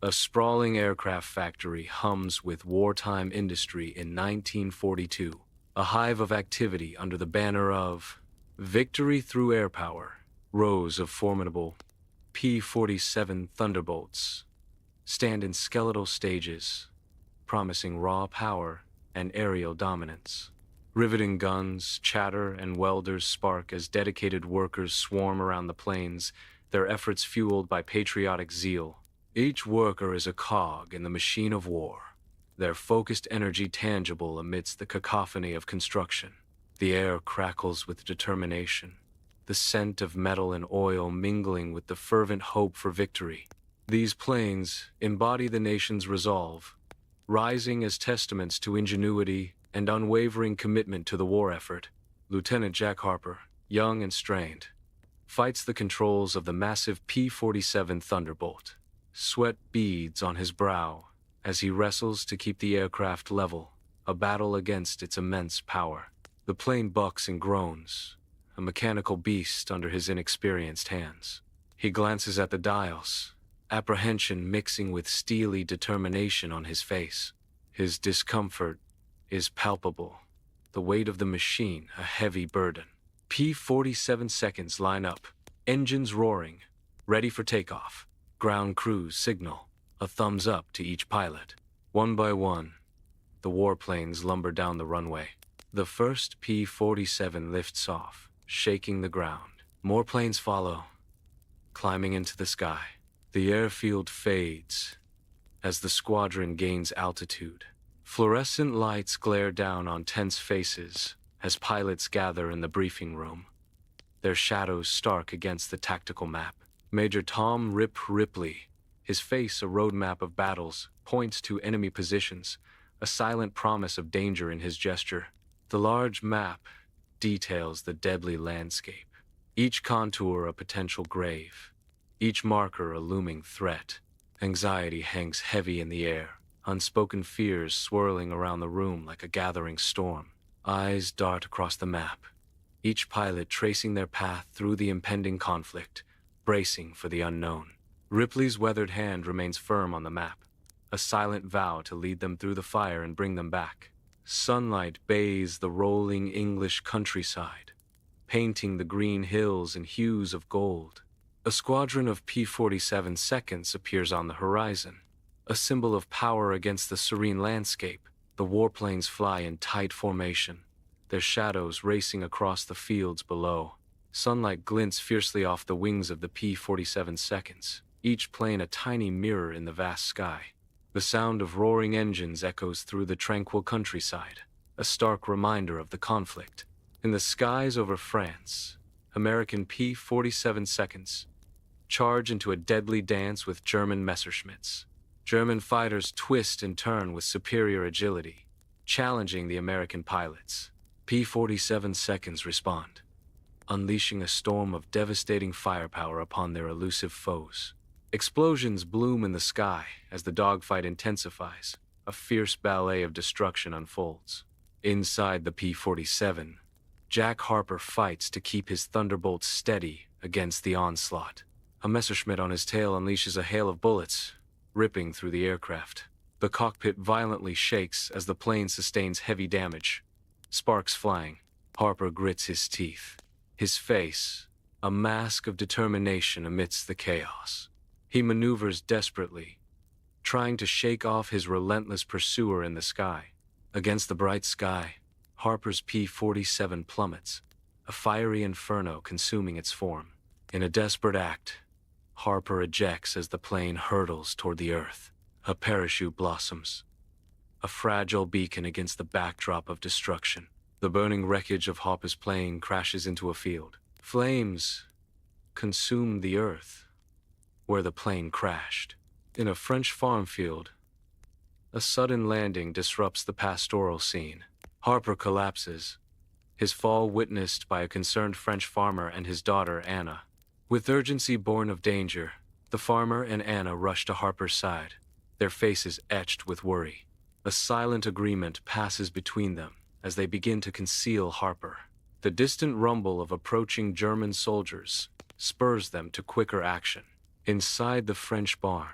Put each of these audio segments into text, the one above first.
A sprawling aircraft factory hums with wartime industry in 1942, a hive of activity under the banner of victory through air power. Rows of formidable P47 Thunderbolts stand in skeletal stages, promising raw power and aerial dominance. Riveting guns chatter and welders spark as dedicated workers swarm around the planes, their efforts fueled by patriotic zeal. Each worker is a cog in the machine of war, their focused energy tangible amidst the cacophony of construction. The air crackles with determination, the scent of metal and oil mingling with the fervent hope for victory. These planes embody the nation's resolve, rising as testaments to ingenuity and unwavering commitment to the war effort. Lieutenant Jack Harper, young and strained, fights the controls of the massive P47 Thunderbolt. Sweat beads on his brow as he wrestles to keep the aircraft level, a battle against its immense power. The plane bucks and groans, a mechanical beast under his inexperienced hands. He glances at the dials, apprehension mixing with steely determination on his face. His discomfort is palpable, the weight of the machine a heavy burden. P47 seconds line up, engines roaring, ready for takeoff. Ground crews signal, a thumbs up to each pilot. One by one, the warplanes lumber down the runway. The first P47 lifts off, shaking the ground. More planes follow, climbing into the sky. The airfield fades as the squadron gains altitude. Fluorescent lights glare down on tense faces as pilots gather in the briefing room, their shadows stark against the tactical map. Major Tom "Rip" Ripley, his face a roadmap of battles, points to enemy positions, a silent promise of danger in his gesture. The large map details the deadly landscape, each contour a potential grave, each marker a looming threat. Anxiety hangs heavy in the air, unspoken fears swirling around the room like a gathering storm. Eyes dart across the map, each pilot tracing their path through the impending conflict, bracing for the unknown. Ripley's weathered hand remains firm on the map, a silent vow to lead them through the fire and bring them back. Sunlight bathes the rolling English countryside, painting the green hills in hues of gold. A squadron of P47 seconds appears on the horizon, a symbol of power against the serene landscape. The warplanes fly in tight formation, their shadows racing across the fields below. Sunlight glints fiercely off the wings of the P47 seconds, each plane a tiny mirror in the vast sky. The sound of roaring engines echoes through the tranquil countryside, a stark reminder of the conflict. In the skies over France, American P47 seconds charge into a deadly dance with German Messerschmitts. German fighters twist and turn with superior agility, challenging the American pilots. P47 seconds respond, unleashing a storm of devastating firepower upon their elusive foes. Explosions bloom in the sky as the dogfight intensifies, a fierce ballet of destruction unfolds. Inside the P47, Jack Harper fights to keep his Thunderbolt steady against the onslaught. A Messerschmitt on his tail unleashes a hail of bullets, ripping through the aircraft. The cockpit violently shakes as the plane sustains heavy damage. Sparks flying, Harper grits his teeth, his face a mask of determination amidst the chaos. He maneuvers desperately, trying to shake off his relentless pursuer in the sky. Against the bright sky, Harper's P47 plummets, a fiery inferno consuming its form. In a desperate act, Harper ejects as the plane hurtles toward the earth. A parachute blossoms, a fragile beacon against the backdrop of destruction. The burning wreckage of Harper's plane crashes into a field. Flames consume the earth where the plane crashed. In a French farm field, a sudden landing disrupts the pastoral scene. Harper collapses, his fall witnessed by a concerned French farmer and his daughter Anna. With urgency born of danger, the farmer and Anna rush to Harper's side, their faces etched with worry. A silent agreement passes between them as they begin to conceal Harper. The distant rumble of approaching German soldiers spurs them to quicker action. Inside the French barn,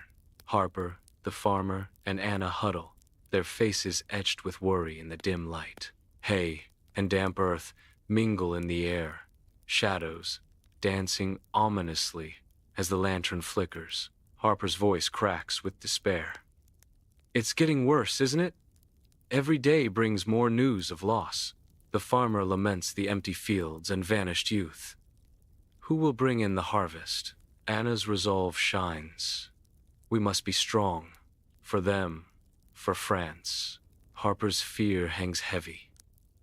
Harper, The farmer and Anna huddle, their faces etched with worry in the dim light. Hay and damp earth mingle in the air, shadows dancing ominously as the lantern flickers. Harper's voice cracks with despair. "It's getting worse, isn't it? Every day brings more news of loss." The farmer laments the empty fields and vanished youth. Who will bring in the harvest? Anna's resolve shines. "We must be strong. For them. For France." Harper's fear hangs heavy.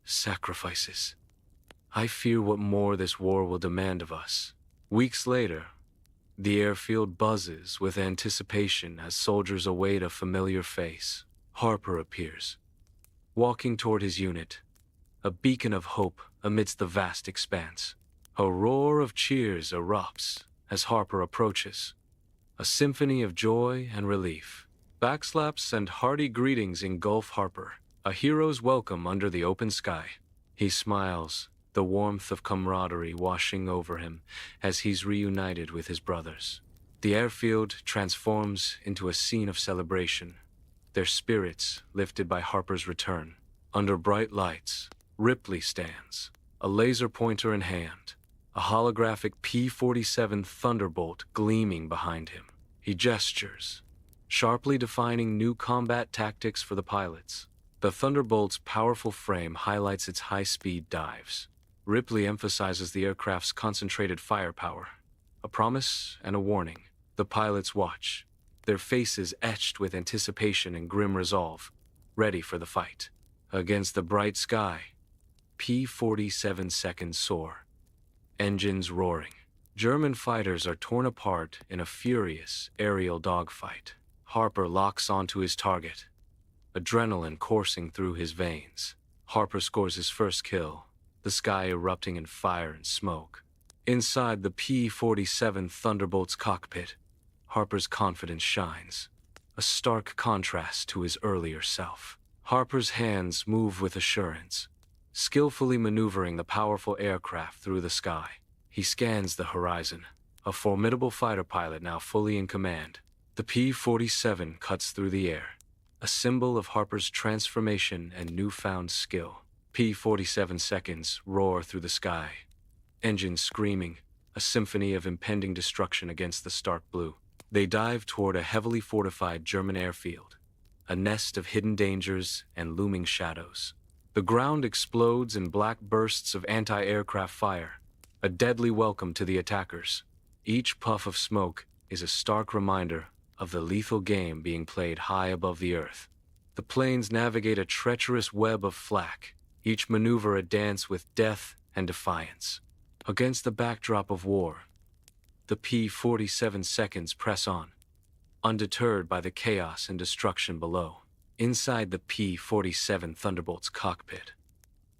Sacrifices. "I fear what more this war will demand of us." Weeks later, the airfield buzzes with anticipation as soldiers await a familiar face. Harper appears, walking toward his unit, a beacon of hope amidst the vast expanse. A roar of cheers erupts as Harper approaches, a symphony of joy and relief. Backslaps and hearty greetings engulf Harper, a hero's welcome under the open sky. He smiles, the warmth of camaraderie washing over him as he's reunited with his brothers. The airfield transforms into a scene of celebration, their spirits lifted by Harper's return. Under bright lights, Ripley stands, a laser pointer in hand, a holographic P47 Thunderbolt gleaming behind him. He gestures, sharply defining new combat tactics for the pilots. The Thunderbolt's powerful frame highlights its high-speed dives. Ripley emphasizes the aircraft's concentrated firepower, a promise and a warning. The pilots watch, their faces etched with anticipation and grim resolve, ready for the fight. Against the bright sky, P-47 seconds soar, engines roaring. German fighters are torn apart in a furious aerial dogfight. Harper locks onto his target, adrenaline coursing through his veins. Harper scores his first kill, the sky erupting in fire and smoke. Inside the P-47 Thunderbolt's cockpit, Harper's confidence shines, a stark contrast to his earlier self. Harper's hands move with assurance, skillfully maneuvering the powerful aircraft through the sky. He scans the horizon, a formidable fighter pilot now fully in command. The P-47 cuts through the air, a symbol of Harper's transformation and newfound skill. P-47 seconds roar through the sky, engines screaming, a symphony of impending destruction against the stark blue. They dive toward a heavily fortified German airfield, a nest of hidden dangers and looming shadows. The ground explodes in black bursts of anti-aircraft fire, a deadly welcome to the attackers. Each puff of smoke is a stark reminder of the lethal game being played high above the earth. The planes navigate a treacherous web of flak, each maneuver a dance with death and defiance. Against the backdrop of war, the P-47 seconds press on, undeterred by the chaos and destruction below. Inside the P-47 Thunderbolt's cockpit,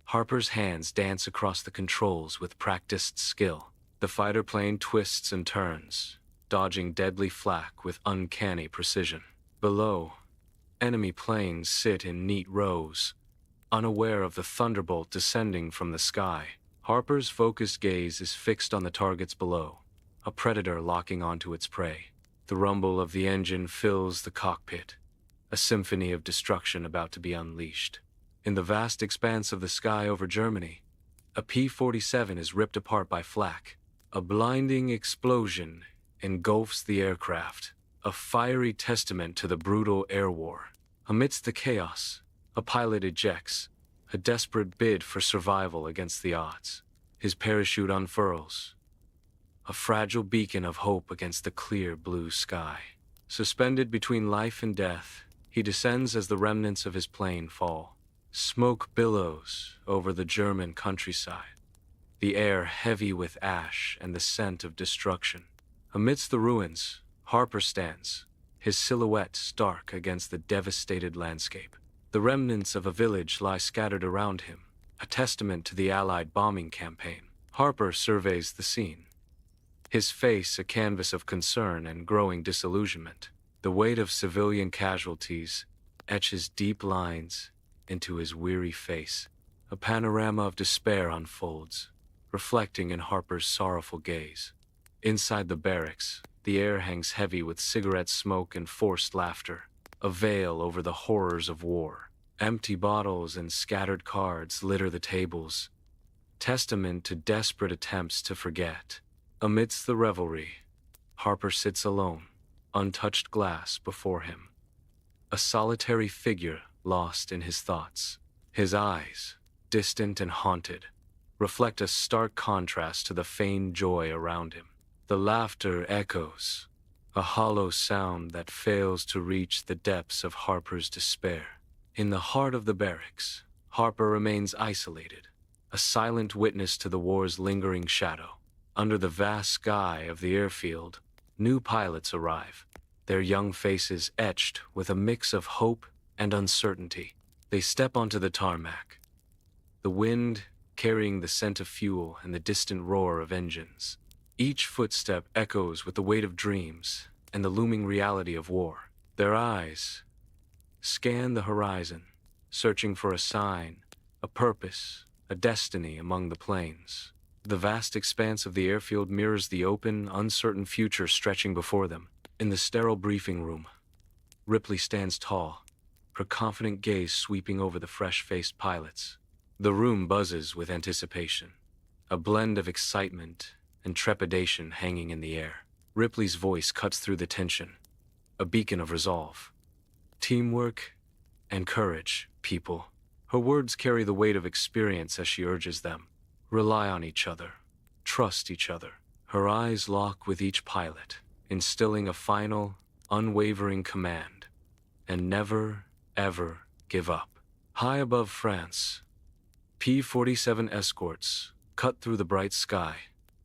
Harper's hands dance across the controls with practiced skill. The fighter plane twists and turns, dodging deadly flak with uncanny precision. Below, enemy planes sit in neat rows, unaware of the Thunderbolt descending from the sky. Harper's focused gaze is fixed on the targets below, a predator locking onto its prey. The rumble of the engine fills the cockpit, a symphony of destruction about to be unleashed. In the vast expanse of the sky over Germany, a P-47 is ripped apart by flak. A blinding explosion engulfs the aircraft, a fiery testament to the brutal air war. Amidst the chaos, a pilot ejects, a desperate bid for survival against the odds. His parachute unfurls, a fragile beacon of hope against the clear blue sky. Suspended between life and death, he descends as the remnants of his plane fall. Smoke billows over the German countryside, the air heavy with ash and the scent of destruction. Amidst the ruins, Harper stands, his silhouette stark against the devastated landscape. The remnants of a village lie scattered around him, a testament to the Allied bombing campaign. Harper surveys the scene, his face a canvas of concern and growing disillusionment. The weight of civilian casualties etches deep lines into his weary face. A panorama of despair unfolds, reflecting in Harper's sorrowful gaze. Inside the barracks, the air hangs heavy with cigarette smoke and forced laughter. a veil over the horrors of war. Empty bottles and scattered cards litter the tables, testament to desperate attempts to forget. Amidst the revelry, Harper sits alone, untouched glass before him, a solitary figure lost in his thoughts. His eyes, distant and haunted, reflect a stark contrast to the feigned joy around him. The laughter echoes, a hollow sound that fails to reach the depths of Harper's despair. In the heart of the barracks, Harper remains isolated, a silent witness to the war's lingering shadow. Under the vast sky of the airfield, new pilots arrive, their young faces etched with a mix of hope and uncertainty. They step onto the tarmac, the wind carrying the scent of fuel and the distant roar of engines. Each footstep echoes with the weight of dreams and the looming reality of war. Their eyes scan the horizon, searching for a sign, a purpose, a destiny among the planes. The vast expanse of the airfield mirrors the open, uncertain future stretching before them. In the sterile briefing room, Ripley stands tall, her confident gaze sweeping over the fresh-faced pilots. The room buzzes with anticipation, a blend of excitement and trepidation hanging in the air. Ripley's voice cuts through the tension, a beacon of resolve. Teamwork and courage, people. Her words carry the weight of experience as she urges them. Rely on each other. Trust each other. Her eyes lock with each pilot, instilling a final, unwavering command. And never, ever give up. High above France, P47 escorts cut through the bright sky,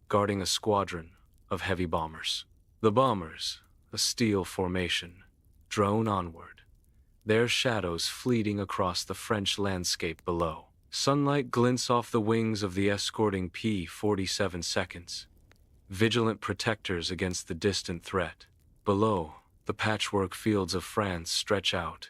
guarding a squadron of heavy bombers. The bombers, a steel formation, drone onward, their shadows fleeting across the French landscape below. Sunlight glints off the wings of the escorting P47 seconds, vigilant protectors against the distant threat. Below, the patchwork fields of France stretch out,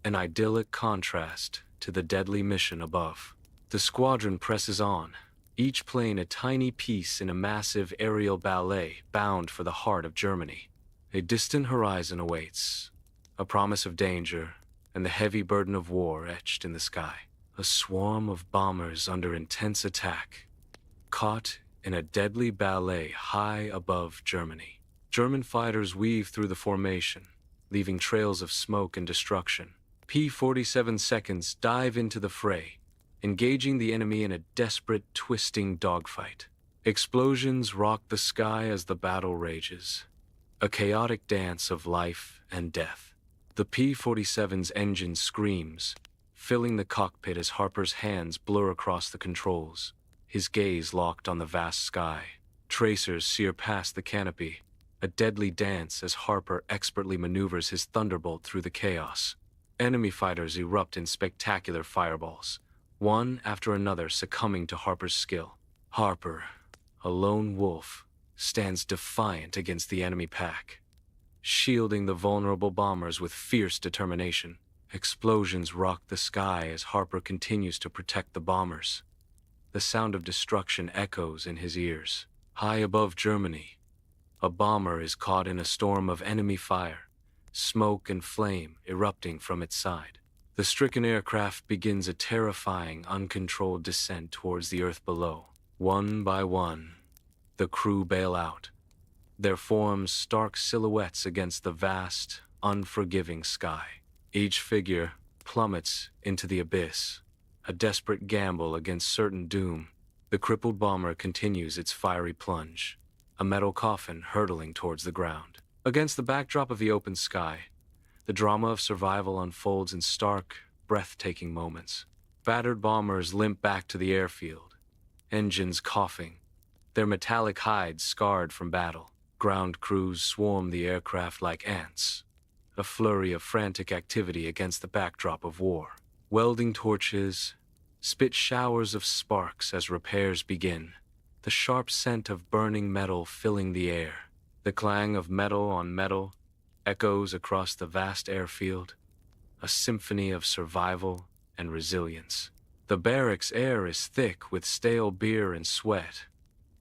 an idyllic contrast to the deadly mission above. The squadron presses on, each plane a tiny piece in a massive aerial ballet bound for the heart of Germany. A distant horizon awaits, a promise of danger and the heavy burden of war etched in the sky. A swarm of bombers under intense attack, caught in a deadly ballet high above Germany. German fighters weave through the formation, leaving trails of smoke and destruction. P47 seconds dive into the fray, engaging the enemy in a desperate, twisting dogfight. Explosions rock the sky as the battle rages, a chaotic dance of life and death. The P47's engine screams, filling the cockpit as Harper's hands blur across the controls, his gaze locked on the vast sky. Tracers sear past the canopy, a deadly dance as Harper expertly maneuvers his Thunderbolt through the chaos. Enemy fighters erupt in spectacular fireballs, one after another succumbing to Harper's skill. Harper, a lone wolf, stands defiant against the enemy pack, shielding the vulnerable bombers with fierce determination. Explosions rock the sky as Harper continues to protect the bombers. The sound of destruction echoes in his ears. High above Germany, a bomber is caught in a storm of enemy fire, smoke and flame erupting from its side. The stricken aircraft begins a terrifying, uncontrolled descent towards the earth below. One by one, the crew bail out, their forms stark silhouettes against the vast, unforgiving sky. Each figure plummets into the abyss, a desperate gamble against certain doom. The crippled bomber continues its fiery plunge, a metal coffin hurtling towards the ground. Against the backdrop of the open sky, the drama of survival unfolds in stark, breathtaking moments. Battered bombers limp back to the airfield, engines coughing, their metallic hides scarred from battle. Ground crews swarm the aircraft like ants, a flurry of frantic activity against the backdrop of war. Welding torches spit showers of sparks as repairs begin, the sharp scent of burning metal filling the air. The clang of metal on metal echoes across the vast airfield, a symphony of survival and resilience. The barracks air is thick with stale beer and sweat.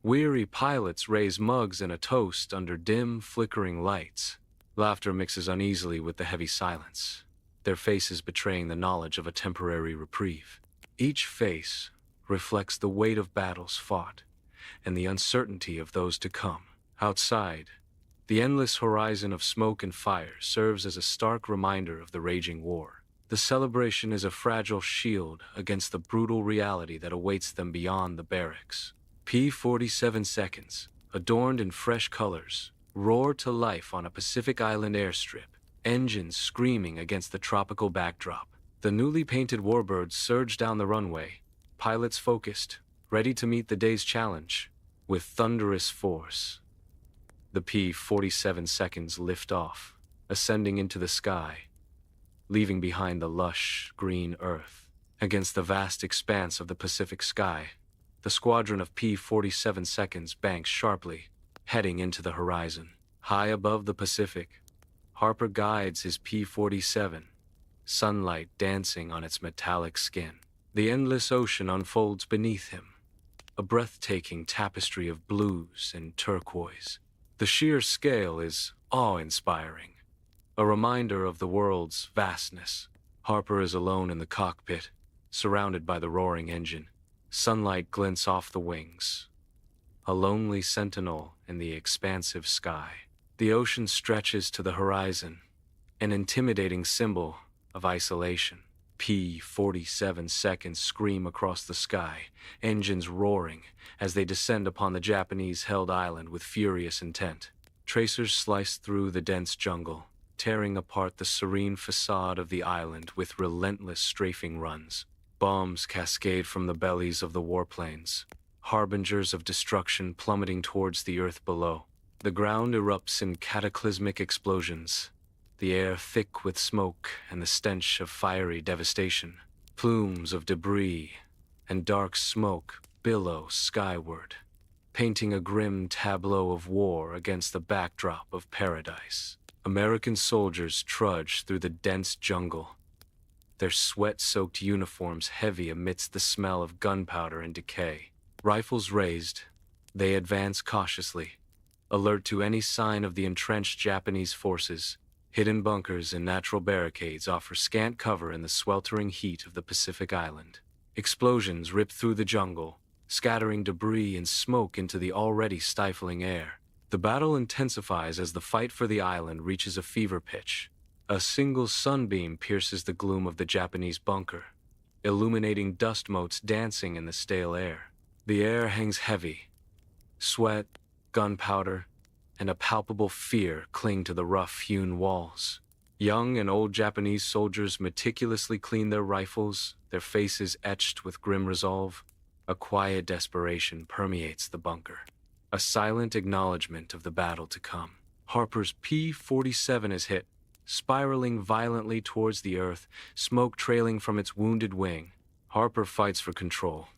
Weary pilots raise mugs and a toast under dim, flickering lights. Laughter mixes uneasily with the heavy silence, their faces betraying the knowledge of a temporary reprieve. Each face reflects the weight of battles fought and the uncertainty of those to come. Outside, the endless horizon of smoke and fire serves as a stark reminder of the raging war. The celebration is a fragile shield against the brutal reality that awaits them beyond the barracks. P-47 seconds, adorned in fresh colors, roar to life on a Pacific Island airstrip, engines screaming against the tropical backdrop. The newly painted warbirds surge down the runway, pilots focused, ready to meet the day's challenge. With thunderous force, the P-47 seconds lift off, ascending into the sky, leaving behind the lush, green earth. Against the vast expanse of the Pacific sky, the squadron of P-47 seconds banks sharply, heading into the horizon. High above the Pacific, Harper guides his P-47, sunlight dancing on its metallic skin. The endless ocean unfolds beneath him, a breathtaking tapestry of blues and turquoise. The sheer scale is awe-inspiring, a reminder of the world's vastness. Harper is alone in the cockpit, surrounded by the roaring engine. Sunlight glints off the wings, a lonely sentinel in the expansive sky. The ocean stretches to the horizon, an intimidating symbol of isolation. P-47 seconds scream across the sky, engines roaring as they descend upon the Japanese-held island with furious intent. Tracers slice through the dense jungle, tearing apart the serene facade of the island with relentless strafing runs. Bombs cascade from the bellies of the warplanes, harbingers of destruction plummeting towards the earth below. The ground erupts in cataclysmic explosions, the air thick with smoke and the stench of fiery devastation. Plumes of debris and dark smoke billow skyward, painting a grim tableau of war against the backdrop of paradise. American soldiers trudge through the dense jungle, their sweat-soaked uniforms heavy amidst the smell of gunpowder and decay. Rifles raised, they advance cautiously, alert to any sign of the entrenched Japanese forces. Hidden bunkers and natural barricades offer scant cover in the sweltering heat of the Pacific Island. Explosions rip through the jungle, scattering debris and smoke into the already stifling air. The battle intensifies as the fight for the island reaches a fever pitch. A single sunbeam pierces the gloom of the Japanese bunker, illuminating dust motes dancing in the stale air. The air hangs heavy. Sweat, gunpowder, and a palpable fear cling to the rough-hewn walls. Young and old Japanese soldiers meticulously clean their rifles, their faces etched with grim resolve. A quiet desperation permeates the bunker, a silent acknowledgement of the battle to come. Harper's P-47 is hit, spiraling violently towards the earth, smoke trailing from its wounded wing. Harper fights for control,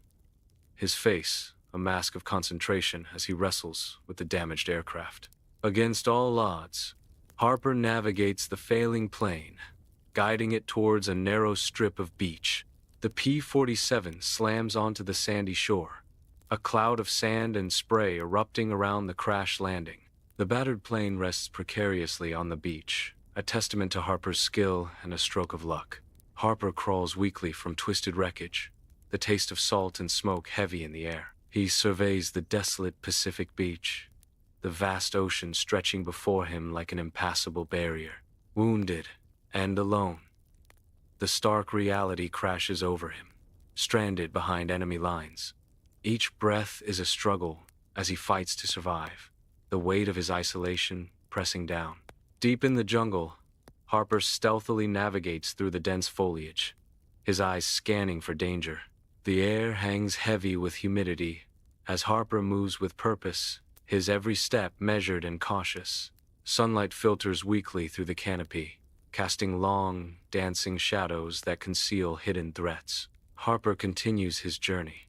his face a mask of concentration as he wrestles with the damaged aircraft. Against all odds, Harper navigates the failing plane, guiding it towards a narrow strip of beach. The P-47 slams onto the sandy shore, a cloud of sand and spray erupting around the crash landing. The battered plane rests precariously on the beach, a testament to Harper's skill and a stroke of luck. Harper crawls weakly from twisted wreckage, the taste of salt and smoke heavy in the air. He surveys the desolate Pacific beach, the vast ocean stretching before him like an impassable barrier. Wounded and alone, the stark reality crashes over him, stranded behind enemy lines. Each breath is a struggle as he fights to survive, the weight of his isolation pressing down. Deep in the jungle, Harper stealthily navigates through the dense foliage, his eyes scanning for danger. The air hangs heavy with humidity as Harper moves with purpose, his every step measured and cautious. Sunlight filters weakly through the canopy, casting long, dancing shadows that conceal hidden threats. Harper continues his journey,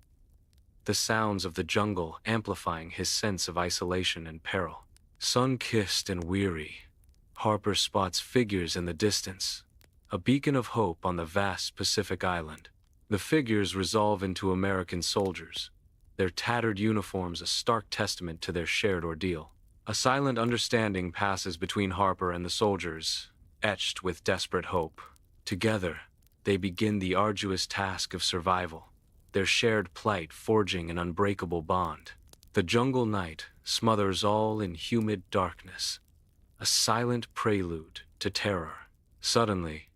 the sounds of the jungle amplifying his sense of isolation and peril. Sun-kissed and weary, Harper spots figures in the distance, a beacon of hope on the vast Pacific Island. The figures resolve into American soldiers, their tattered uniforms a stark testament to their shared ordeal. A silent understanding passes between Harper and the soldiers, etched with desperate hope. Together, they begin the arduous task of survival, their shared plight forging an unbreakable bond. The jungle night smothers all in humid darkness, a silent prelude to terror. Suddenly,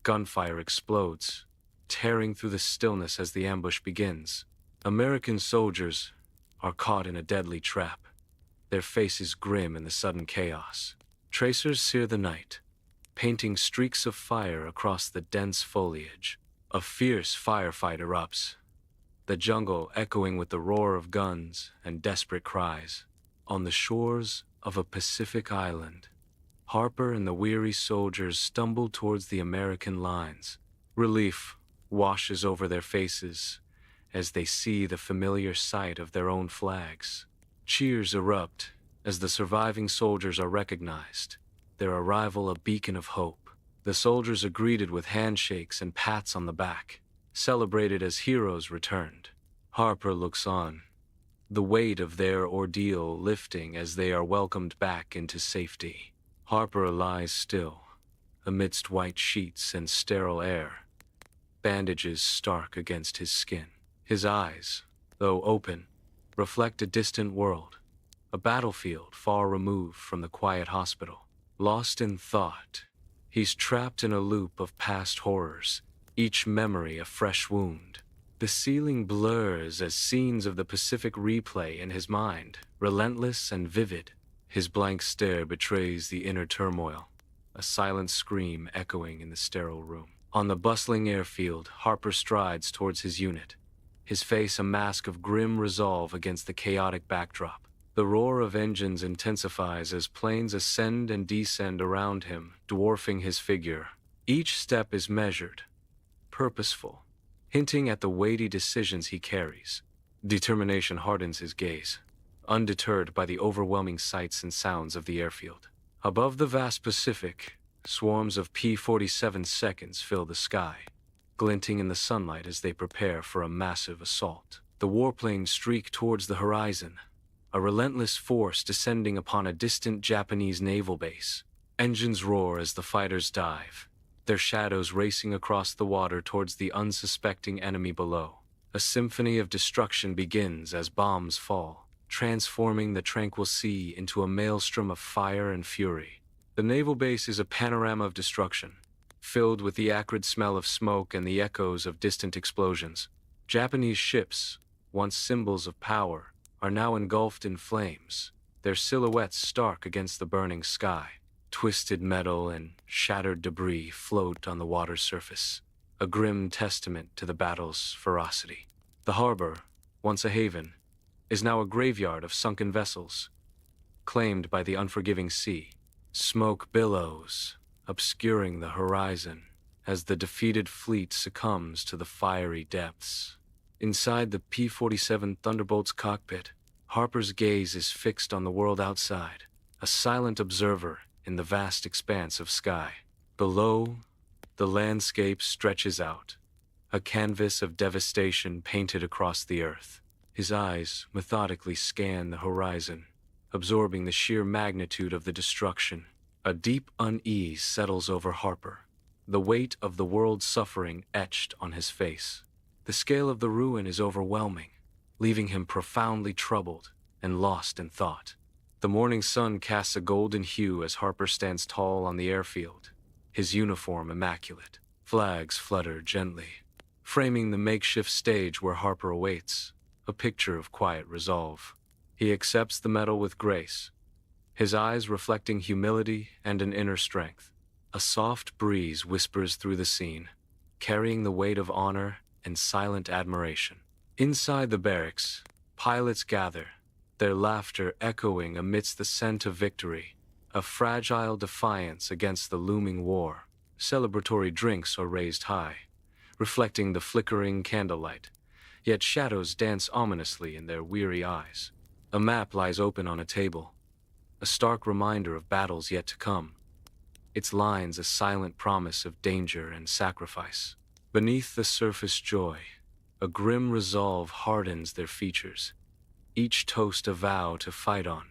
gunfire explodes, tearing through the stillness as the ambush begins. American soldiers are caught in a deadly trap, their faces grim in the sudden chaos. Tracers sear the night, painting streaks of fire across the dense foliage. A fierce firefight erupts, the jungle echoing with the roar of guns and desperate cries. On the shores of a Pacific island, Harper and the weary soldiers stumble towards the American lines. Relief washes over their faces as they see the familiar sight of their own flags. Cheers erupt as the surviving soldiers are recognized, their arrival a beacon of hope. The soldiers are greeted with handshakes and pats on the back, celebrated as heroes returned. Harper looks on, the weight of their ordeal lifting as they are welcomed back into safety. Harper lies still, amidst white sheets and sterile air, bandages stark against his skin. His eyes, though open, reflect a distant world, a battlefield far removed from the quiet hospital. Lost in thought, he's trapped in a loop of past horrors, each memory a fresh wound. The ceiling blurs as scenes of the Pacific replay in his mind, relentless and vivid. His blank stare betrays the inner turmoil, a silent scream echoing in the sterile room. On the bustling airfield, Harper strides towards his unit, his face a mask of grim resolve against the chaotic backdrop. The roar of engines intensifies as planes ascend and descend around him, dwarfing his figure. Each step is measured, purposeful, hinting at the weighty decisions he carries. Determination hardens his gaze, undeterred by the overwhelming sights and sounds of the airfield. Above the vast Pacific, swarms of P-47 seconds fill the sky, glinting in the sunlight as they prepare for a massive assault. The warplanes streak towards the horizon, a relentless force descending upon a distant Japanese naval base. Engines roar as the fighters dive, their shadows racing across the water towards the unsuspecting enemy below. A symphony of destruction begins as bombs fall, transforming the tranquil sea into a maelstrom of fire and fury. The naval base is a panorama of destruction, filled with the acrid smell of smoke and the echoes of distant explosions. Japanese ships, once symbols of power, are now engulfed in flames, their silhouettes stark against the burning sky. Twisted metal and shattered debris float on the water's surface, a grim testament to the battle's ferocity. The harbor, once a haven, is now a graveyard of sunken vessels, claimed by the unforgiving sea. Smoke billows, obscuring the horizon, as the defeated fleet succumbs to the fiery depths. Inside the P-47 Thunderbolt's cockpit, Harper's gaze is fixed on the world outside, a silent observer in the vast expanse of sky. Below, the landscape stretches out, a canvas of devastation painted across the earth. His eyes methodically scan the horizon, absorbing the sheer magnitude of the destruction. A deep unease settles over Harper, the weight of the world's suffering etched on his face. The scale of the ruin is overwhelming, leaving him profoundly troubled and lost in thought. The morning sun casts a golden hue as Harper stands tall on the airfield, his uniform immaculate. Flags flutter gently, framing the makeshift stage where Harper awaits, a picture of quiet resolve. He accepts the medal with grace, his eyes reflecting humility and an inner strength. A soft breeze whispers through the scene, carrying the weight of honor and silent admiration. Inside the barracks, pilots gather, their laughter echoing amidst the scent of victory, a fragile defiance against the looming war. Celebratory drinks are raised high, reflecting the flickering candlelight, yet shadows dance ominously in their weary eyes. A map lies open on a table, a stark reminder of battles yet to come, its lines a silent promise of danger and sacrifice. Beneath the surface joy, a grim resolve hardens their features, each toast a vow to fight on,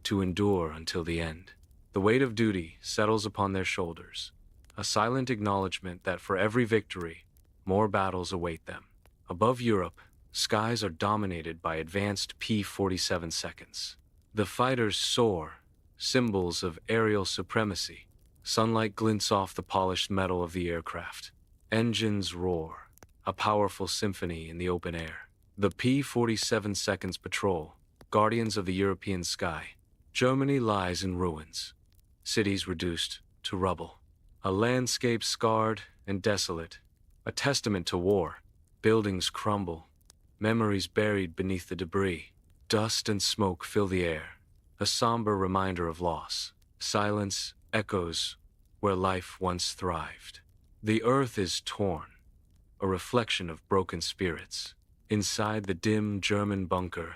to endure until the end. The weight of duty settles upon their shoulders, a silent acknowledgement that for every victory, more battles await them. Above Europe, skies are dominated by advanced P-47 seconds. The fighters soar, symbols of aerial supremacy. Sunlight glints off the polished metal of the aircraft. Engines roar, a powerful symphony in the open air. The P-47 seconds patrol, guardians of the European sky. Germany lies in ruins, cities reduced to rubble. A landscape scarred and desolate, a testament to war. Buildings crumble, memories buried beneath the debris. Dust and smoke fill the air, a somber reminder of loss. Silence echoes where life once thrived. The earth is torn, a reflection of broken spirits. Inside the dim German bunker,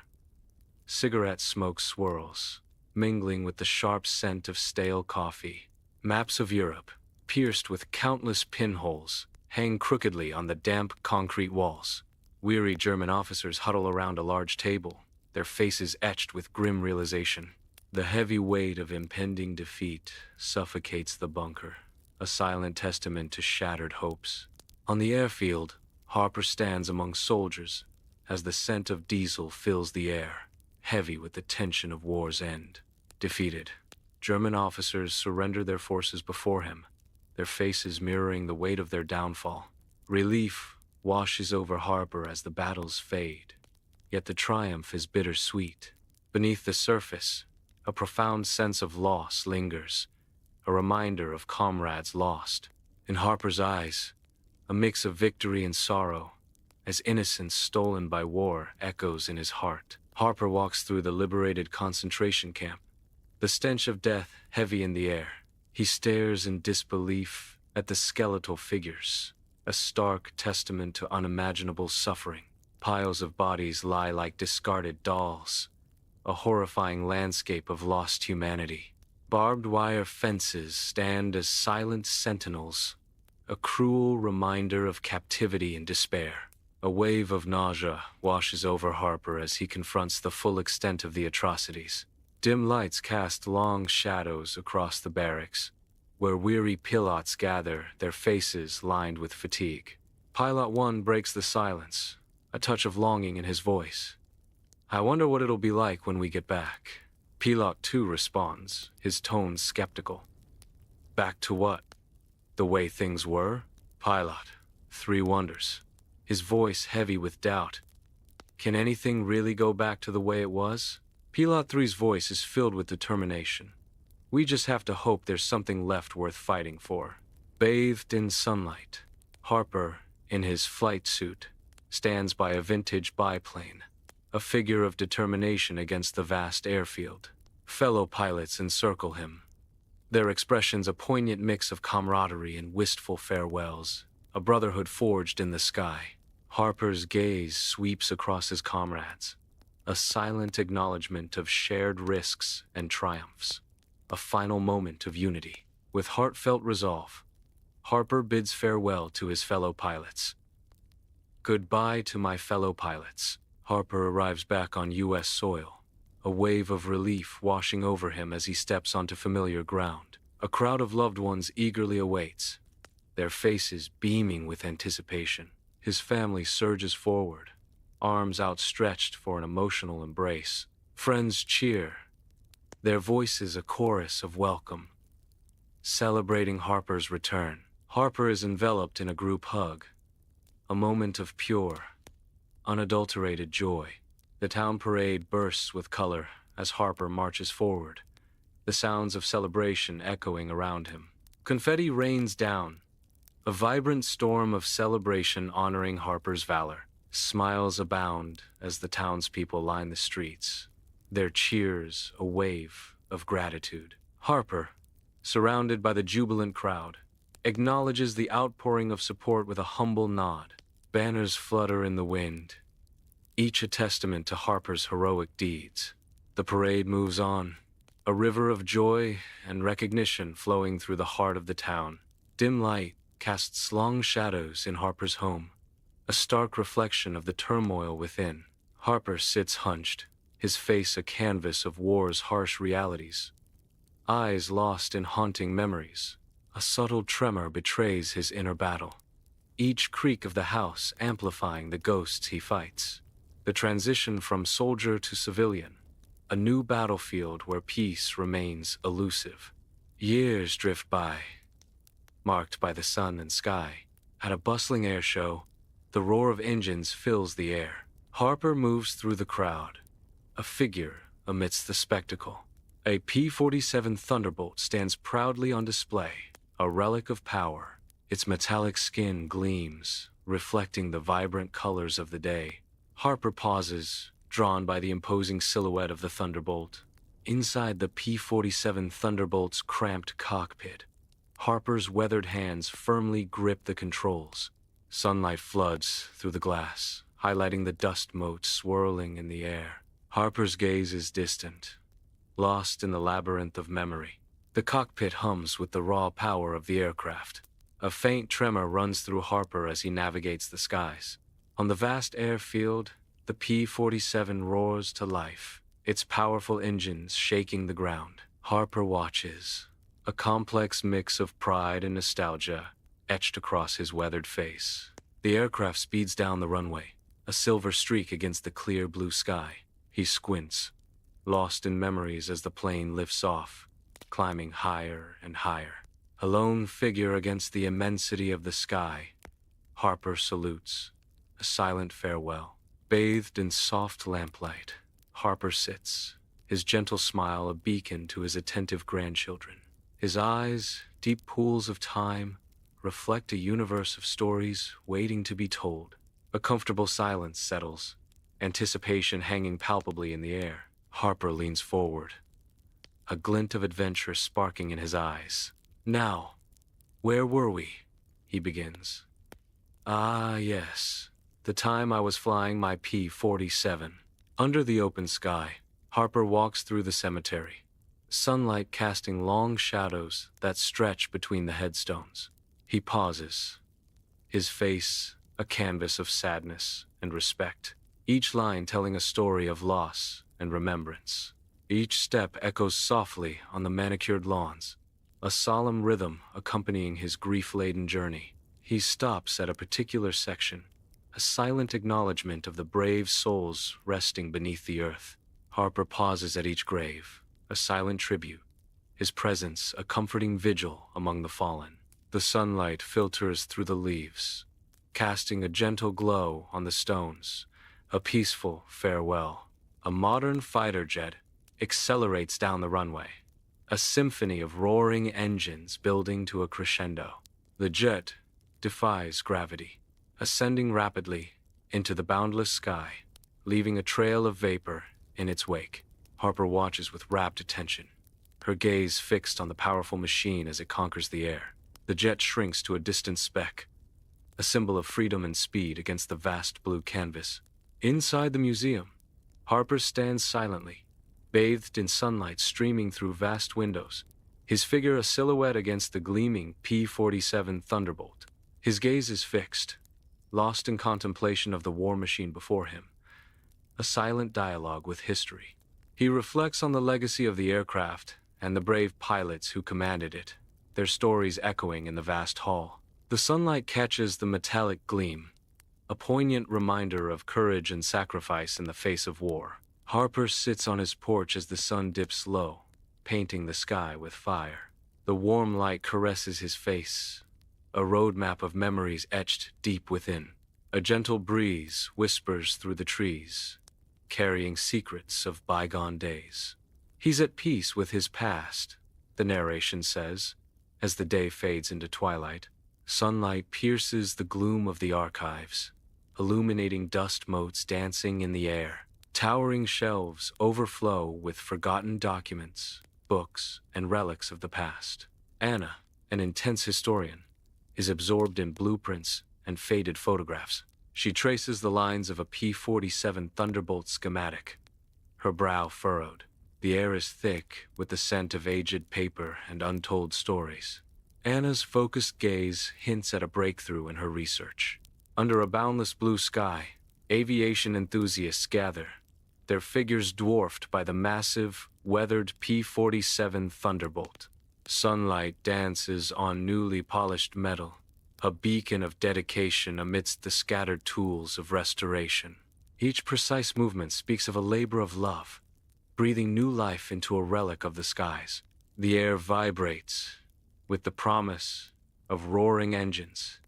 cigarette smoke swirls, mingling with the sharp scent of stale coffee. Maps of Europe, pierced with countless pinholes, hang crookedly on the damp concrete walls. Weary German officers huddle around a large table, their faces etched with grim realization. The heavy weight of impending defeat suffocates the bunker, a silent testament to shattered hopes. On the airfield, Harper stands among soldiers as the scent of diesel fills the air, heavy with the tension of war's end. Defeated, German officers surrender their forces before him, their faces mirroring the weight of their downfall. Relief washes over Harper as the battles fade, yet the triumph is bittersweet. Beneath the surface, a profound sense of loss lingers, a reminder of comrades lost. In Harper's eyes, a mix of victory and sorrow, as innocence stolen by war echoes in his heart. Harper walks through the liberated concentration camp, the stench of death heavy in the air. He stares in disbelief at the skeletal figures, a stark testament to unimaginable suffering. Piles of bodies lie like discarded dolls, a horrifying landscape of lost humanity. Barbed wire fences stand as silent sentinels, a cruel reminder of captivity and despair. A wave of nausea washes over Harper as he confronts the full extent of the atrocities. Dim lights cast long shadows across the barracks, where weary pilots gather, their faces lined with fatigue. Pilot 1 breaks the silence, a touch of longing in his voice. "I wonder what it'll be like when we get back." Pilot 2 responds, his tone skeptical. "Back to what? The way things were?" Pilot 3 wonders, his voice heavy with doubt. "Can anything really go back to the way it was?" Pilot 3's voice is filled with determination. "We just have to hope there's something left worth fighting for." Bathed in sunlight, Harper, in his flight suit, stands by a vintage biplane, a figure of determination against the vast airfield. Fellow pilots encircle him, their expressions a poignant mix of camaraderie and wistful farewells, a brotherhood forged in the sky. Harper's gaze sweeps across his comrades, a silent acknowledgement of shared risks and triumphs, a final moment of unity. With heartfelt resolve, Harper bids farewell to his fellow pilots. "Goodbye to my fellow pilots." Harper arrives back on U.S. soil, a wave of relief washing over him as he steps onto familiar ground. A crowd of loved ones eagerly awaits, their faces beaming with anticipation. His family surges forward, arms outstretched for an emotional embrace. Friends cheer, their voices a chorus of welcome, celebrating Harper's return. Harper is enveloped in a group hug, a moment of pure, unadulterated joy. The town parade bursts with color as Harper marches forward, the sounds of celebration echoing around him. Confetti rains down, a vibrant storm of celebration honoring Harper's valor. Smiles abound as the townspeople line the streets, their cheers a wave of gratitude. Harper, surrounded by the jubilant crowd, acknowledges the outpouring of support with a humble nod. Banners flutter in the wind, each a testament to Harper's heroic deeds. The parade moves on, a river of joy and recognition flowing through the heart of the town. Dim light casts long shadows in Harper's home, a stark reflection of the turmoil within. Harper sits hunched, his face a canvas of war's harsh realities, eyes lost in haunting memories. A subtle tremor betrays his inner battle, each creak of the house amplifying the ghosts he fights. The transition from soldier to civilian, a new battlefield where peace remains elusive. Years drift by, marked by the sun and sky. At a bustling air show, the roar of engines fills the air. Harper moves through the crowd, a figure amidst the spectacle. A P47 Thunderbolt stands proudly on display, a relic of power. Its metallic skin gleams, reflecting the vibrant colors of the day. Harper pauses, drawn by the imposing silhouette of the Thunderbolt. Inside the P47 Thunderbolt's cramped cockpit, Harper's weathered hands firmly grip the controls. Sunlight floods through the glass, highlighting the dust motes swirling in the air. Harper's gaze is distant, lost in the labyrinth of memory. The cockpit hums with the raw power of the aircraft. A faint tremor runs through Harper as he navigates the skies. On the vast airfield, the P-47 roars to life, its powerful engines shaking the ground. Harper watches, a complex mix of pride and nostalgia etched across his weathered face. The aircraft speeds down the runway, a silver streak against the clear blue sky. He squints, lost in memories as the plane lifts off, climbing higher and higher. A lone figure against the immensity of the sky. Harper salutes, a silent farewell. Bathed in soft lamplight, Harper sits, his gentle smile a beacon to his attentive grandchildren. His eyes, deep pools of time, reflect a universe of stories waiting to be told. A comfortable silence settles, anticipation hanging palpably in the air. Harper leans forward, a glint of adventure sparking in his eyes. "Now, where were we?" he begins. "Ah, yes, the time I was flying my P-47. Under the open sky, Harper walks through the cemetery, sunlight casting long shadows that stretch between the headstones. He pauses, his face a canvas of sadness and respect, each line telling a story of loss and remembrance. Each step echoes softly on the manicured lawns, a solemn rhythm accompanying his grief-laden journey. He stops at a particular section, a silent acknowledgement of the brave souls resting beneath the earth. Harper pauses at each grave, a silent tribute, his presence a comforting vigil among the fallen. The sunlight filters through the leaves, casting a gentle glow on the stones, a peaceful farewell. A modern fighter jet accelerates down the runway, a symphony of roaring engines building to a crescendo. The jet defies gravity, ascending rapidly into the boundless sky, leaving a trail of vapor in its wake. Harper watches with rapt attention, her gaze fixed on the powerful machine as it conquers the air. The jet shrinks to a distant speck, a symbol of freedom and speed against the vast blue canvas. Inside the museum, Harper stands silently, bathed in sunlight streaming through vast windows, his figure a silhouette against the gleaming P-47 Thunderbolt. His gaze is fixed, lost in contemplation of the war machine before him, a silent dialogue with history. He reflects on the legacy of the aircraft and the brave pilots who commanded it, their stories echoing in the vast hall. The sunlight catches the metallic gleam, a poignant reminder of courage and sacrifice in the face of war. Harper sits on his porch as the sun dips low, painting the sky with fire. The warm light caresses his face, a roadmap of memories etched deep within. A gentle breeze whispers through the trees, carrying secrets of bygone days. He's at peace with his past, the narration says, as the day fades into twilight. Sunlight pierces the gloom of the archives, illuminating dust motes dancing in the air. Towering shelves overflow with forgotten documents, books, and relics of the past. Anna, an intense historian, is absorbed in blueprints and faded photographs. She traces the lines of a P-47 Thunderbolt schematic, her brow furrowed. The air is thick with the scent of aged paper and untold stories. Anna's focused gaze hints at a breakthrough in her research. Under a boundless blue sky, aviation enthusiasts gather, their figures dwarfed by the massive, weathered P-47 Thunderbolt. Sunlight dances on newly polished metal, a beacon of dedication amidst the scattered tools of restoration. Each precise movement speaks of a labor of love, breathing new life into a relic of the skies. The air vibrates with the promise of roaring engines,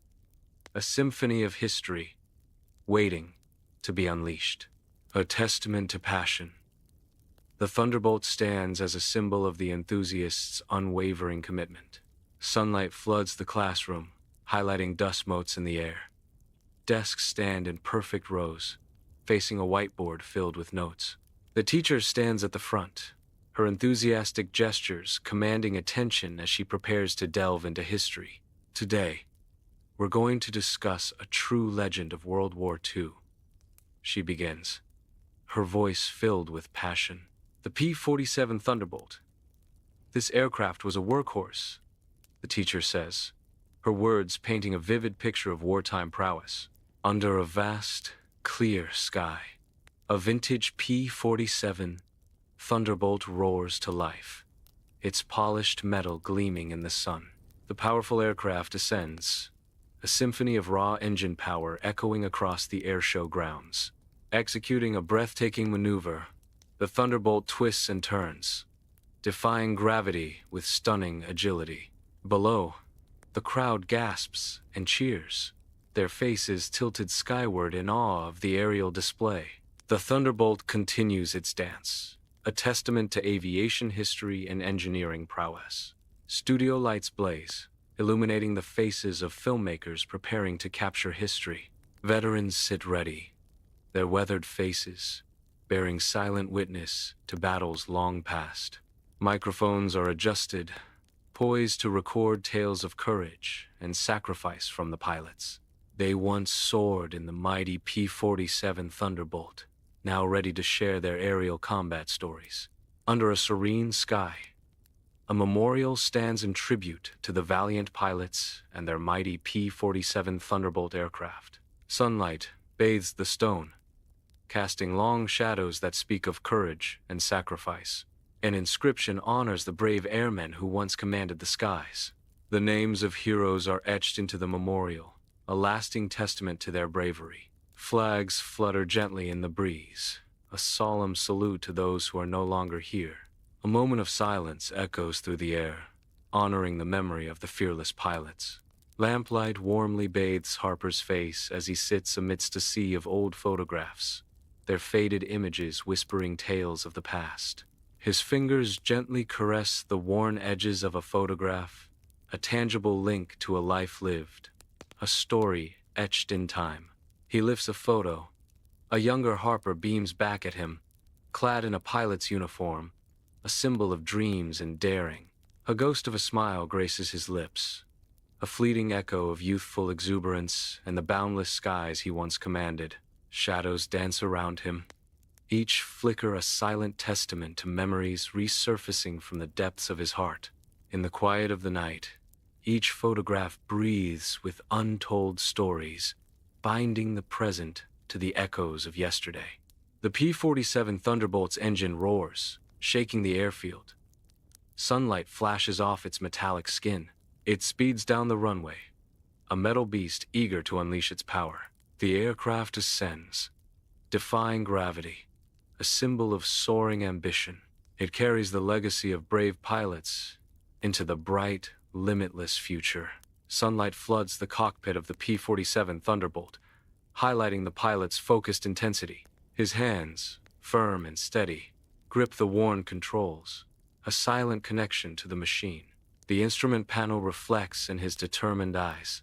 a symphony of history waiting to be unleashed. A testament to passion, the Thunderbolt stands as a symbol of the enthusiast's unwavering commitment. Sunlight floods the classroom, highlighting dust motes in the air. Desks stand in perfect rows, facing a whiteboard filled with notes. The teacher stands at the front, her enthusiastic gestures commanding attention as she prepares to delve into history. Today, we're going to discuss a true legend of World War II. She begins, her voice filled with passion. The P-47 Thunderbolt. This aircraft was a workhorse, the teacher says, her words painting a vivid picture of wartime prowess. Under a vast, clear sky, a vintage P-47 Thunderbolt roars to life, its polished metal gleaming in the sun. The powerful aircraft ascends, a symphony of raw engine power echoing across the airshow grounds. Executing a breathtaking maneuver, the Thunderbolt twists and turns, defying gravity with stunning agility. Below, the crowd gasps and cheers, their faces tilted skyward in awe of the aerial display. The Thunderbolt continues its dance, a testament to aviation history and engineering prowess. Studio lights blaze, illuminating the faces of filmmakers preparing to capture history. Veterans sit ready, their weathered faces bearing silent witness to battles long past. Microphones are adjusted, poised to record tales of courage and sacrifice from the pilots. They once soared in the mighty P-47 Thunderbolt, now ready to share their aerial combat stories. Under a serene sky, a memorial stands in tribute to the valiant pilots and their mighty P-47 Thunderbolt aircraft. Sunlight bathes the stone, casting long shadows that speak of courage and sacrifice. An inscription honors the brave airmen who once commanded the skies. The names of heroes are etched into the memorial, a lasting testament to their bravery. Flags flutter gently in the breeze, a solemn salute to those who are no longer here. A moment of silence echoes through the air, honoring the memory of the fearless pilots. Lamplight warmly bathes Harper's face as he sits amidst a sea of old photographs, their faded images whispering tales of the past. His fingers gently caress the worn edges of a photograph, a tangible link to a life lived, a story etched in time. He lifts a photo. A younger Harper beams back at him, clad in a pilot's uniform, a symbol of dreams and daring. A ghost of a smile graces his lips, a fleeting echo of youthful exuberance and the boundless skies he once commanded. Shadows dance around him, each flicker a silent testament to memories resurfacing from the depths of his heart. In the quiet of the night, each photograph breathes with untold stories, binding the present to the echoes of yesterday. The P-47 Thunderbolt's engine roars, shaking the airfield. Sunlight flashes off its metallic skin. It speeds down the runway, a metal beast eager to unleash its power. The aircraft ascends, defying gravity, a symbol of soaring ambition. It carries the legacy of brave pilots into the bright, limitless future. Sunlight floods the cockpit of the P-47 Thunderbolt, highlighting the pilot's focused intensity. His hands, firm and steady, grip the worn controls, a silent connection to the machine. The instrument panel reflects in his determined eyes,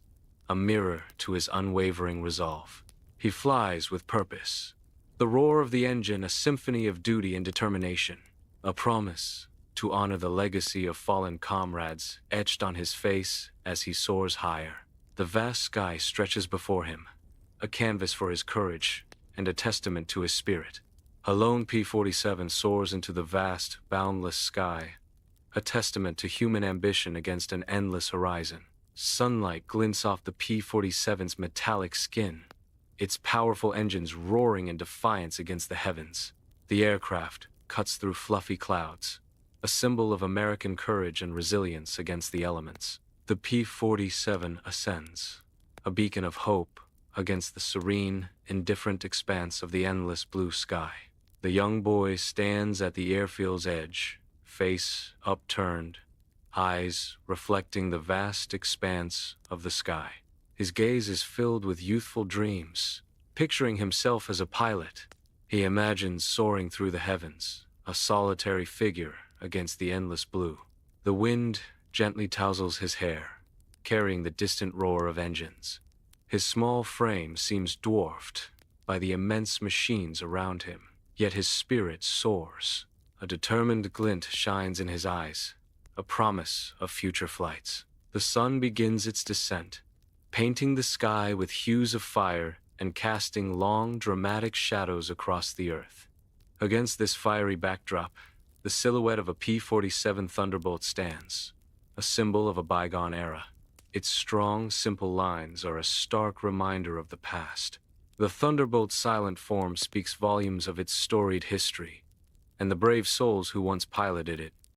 a mirror to his unwavering resolve. He flies with purpose, the roar of the engine a symphony of duty and determination, a promise to honor the legacy of fallen comrades etched on his face as he soars higher. The vast sky stretches before him, a canvas for his courage and a testament to his spirit. A lone P-47 soars into the vast, boundless sky, a testament to human ambition against an endless horizon. Sunlight glints off the P-47's metallic skin, its powerful engines roaring in defiance against the heavens. The aircraft cuts through fluffy clouds, a symbol of American courage and resilience against the elements. The P-47 ascends, a beacon of hope against the serene, indifferent expanse of the endless blue sky. The young boy stands at the airfield's edge, face upturned, eyes reflecting the vast expanse of the sky. His gaze is filled with youthful dreams. Picturing himself as a pilot, he imagines soaring through the heavens, a solitary figure against the endless blue. The wind gently touzles his hair, carrying the distant roar of engines. His small frame seems dwarfed by the immense machines around him, yet his spirit soars. A determined glint shines in his eyes, a promise of future flights. The sun begins its descent, painting the sky with hues of fire and casting long, dramatic shadows across the earth. Against this fiery backdrop, the silhouette of a P-47 Thunderbolt stands, a symbol of a bygone era. Its strong, simple lines are a stark reminder of the past. The Thunderbolt's silent form speaks volumes of its storied history, and the brave souls who once piloted it.